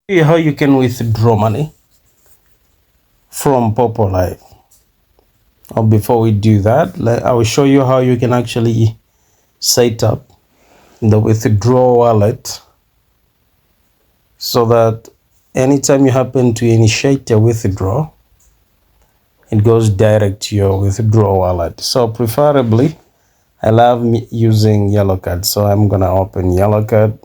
How you can withdraw money from Poppo Live. Before we do that, I will show you how you can actually set up the withdrawal wallet so that anytime you happen to initiate a withdrawal, it goes direct to your withdrawal wallet. So preferably, I love using yellow card, so I'm gonna open yellow card.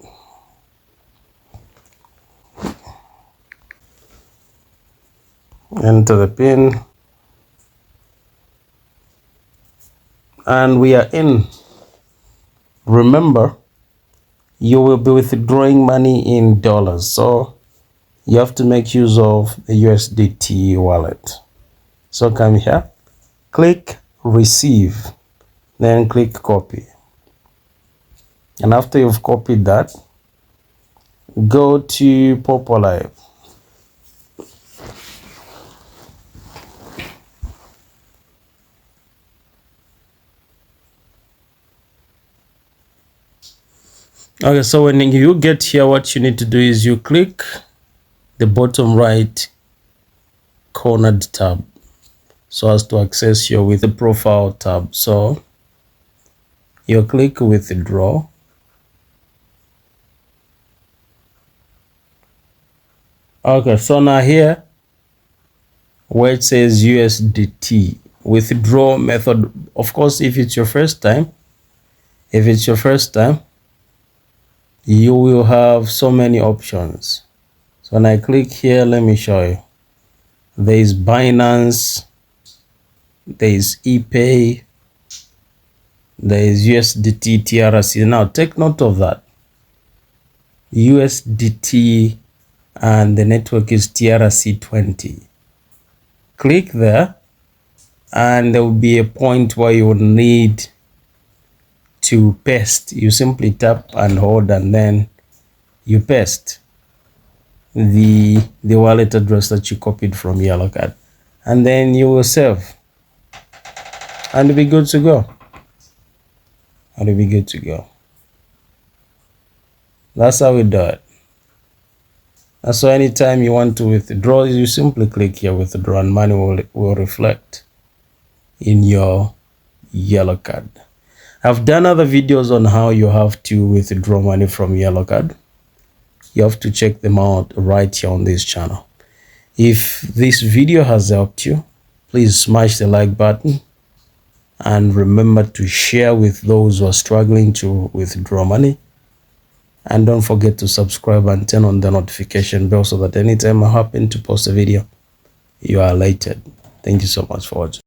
Enter the pin, and we are in. Remember, you will be withdrawing money in dollars, so you have to make use of the USDT wallet. So come here, click receive, then click copy, and after you've copied that, go to Poppo Live. Okay, so when you get here, what you need to do is you click the bottom right cornered tab so as to access your with the profile tab. So you click withdraw, okay, so now here where it says USDT withdraw method, of course, if it's your first time, you will have so many options. So when I click here, let me show you. There is Binance, there is ePay, there is USDT TRC. Now take note of that. USDT and the network is TRC20. Click there and there will be a point where you will need to paste. You simply tap and hold and then you paste the wallet address that you copied from yellow card, and then you will save and be good to go. That's how we do it. And so anytime you want to withdraw, you simply click here withdraw and money will reflect in your yellow card. I've done other videos on how you have to withdraw money from yellow card. You have to check them out right here on this channel. If this video has helped you, please smash the like button and remember to share with those who are struggling to withdraw money. And don't forget to subscribe and turn on the notification bell so that anytime I happen to post a video, you are alerted. Thank you so much for watching.